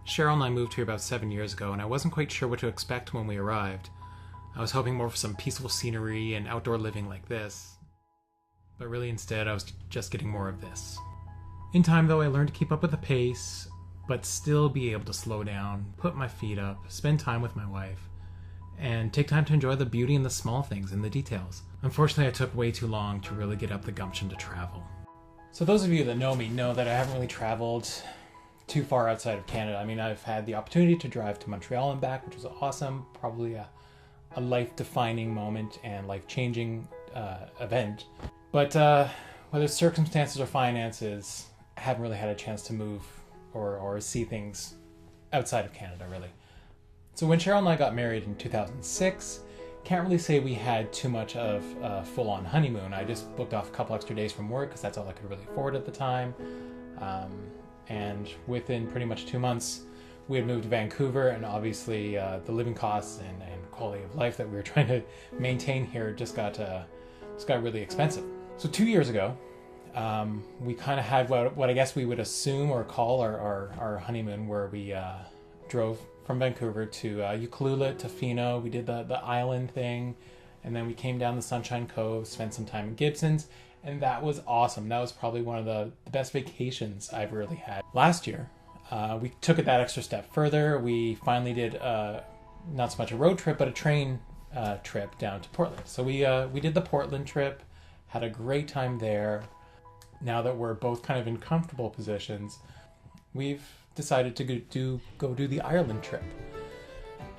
Cheryl and I moved here about 7 years ago, and I wasn't quite sure what to expect when we arrived. I was hoping more for some peaceful scenery and outdoor living like this. But really instead, I was just getting more of this. In time though, I learned to keep up with the pace, but still be able to slow down, put my feet up, spend time with my wife, and take time to enjoy the beauty in the small things and the details. Unfortunately, I took way too long to really get up the gumption to travel. So those of you that know me know that I haven't really traveled too far outside of Canada. I mean, I've had the opportunity to drive to Montreal and back, which was awesome, probably a life-defining moment and life-changing event. But whether it's circumstances or finances, I haven't really had a chance to move or see things outside of Canada, really. So when Cheryl and I got married in 2006, can't really say we had too much of a full-on honeymoon. I just booked off a couple extra days from work because that's all I could really afford at the time. And within pretty much 2 months, we had moved to Vancouver, and obviously the living costs and quality of life that we were trying to maintain here just got really expensive. So 2 years ago, we kind of had what I guess we would assume or call our honeymoon, where we drove from Vancouver to Ukulula to Fino. We did the island thing, and then we came down the Sunshine Cove, spent some time in Gibson's, and that was awesome. That was probably one of the best vacations I've really had. Last year, we took it that extra step further. We finally did not so much a road trip, but a train trip down to Portland. So we did the Portland trip, had a great time there. Now that we're both kind of in comfortable positions, we've decided to go do the Ireland trip.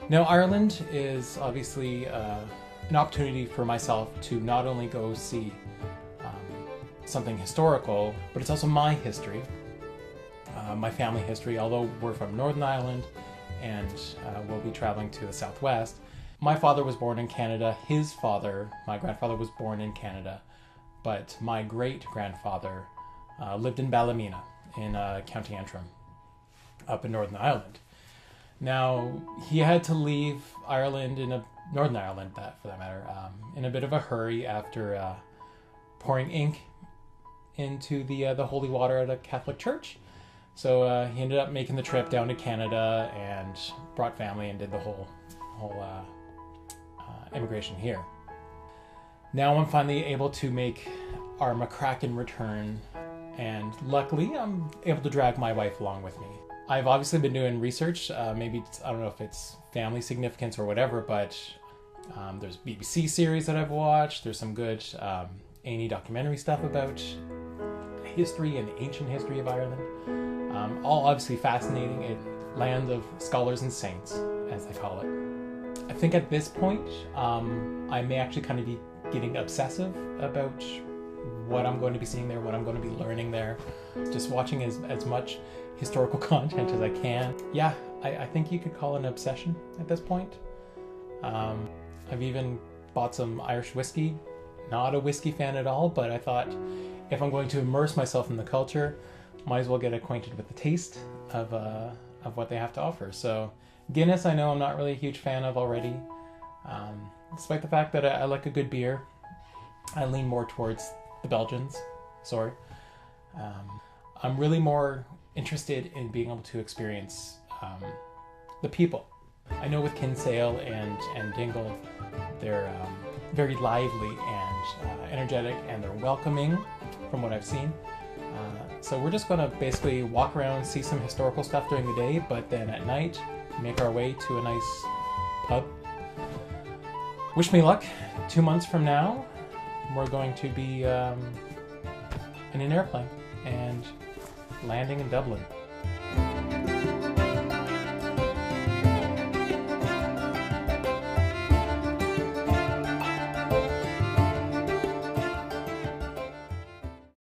Now, Ireland is obviously an opportunity for myself to not only go see something historical, but it's also my history, my family history. Although we're from Northern Ireland and we'll be traveling to the Southwest. My father was born in Canada. His father, my grandfather, was born in Canada, but my great-grandfather lived in Ballymena in County Antrim, up in Northern Ireland. Now, he had to leave Ireland, Northern Ireland, for that matter, in a bit of a hurry after pouring ink into the holy water at a Catholic church. So he ended up making the trip down to Canada and brought family and did the whole immigration here. Now I'm finally able to make our McCracken return, and luckily I'm able to drag my wife along with me. I've obviously been doing research, maybe, I don't know if it's family significance or whatever, but there's BBC series that I've watched, there's some good A&E documentary stuff about history and the ancient history of Ireland. All obviously fascinating, a land of scholars and saints, as they call it. I think at this point, I may actually kind of be getting obsessive about what I'm going to be seeing there, what I'm going to be learning there, just watching as much historical content as I can. Yeah, I think you could call it an obsession at this point. I've even bought some Irish whiskey. Not a whiskey fan at all, but I thought if I'm going to immerse myself in the culture, might as well get acquainted with the taste of what they have to offer. So Guinness, I know I'm not really a huge fan of already. Despite the fact that I like a good beer, I lean more towards the Belgians. Sorry. I'm really more interested in being able to experience the people. I know with Kinsale and Dingle, they're very lively and energetic, and they're welcoming from what I've seen. So we're just going to basically walk around, see some historical stuff during the day, but then at night make our way to a nice pub. Wish me luck. 2 months from now, we're going to be in an airplane and landing in Dublin.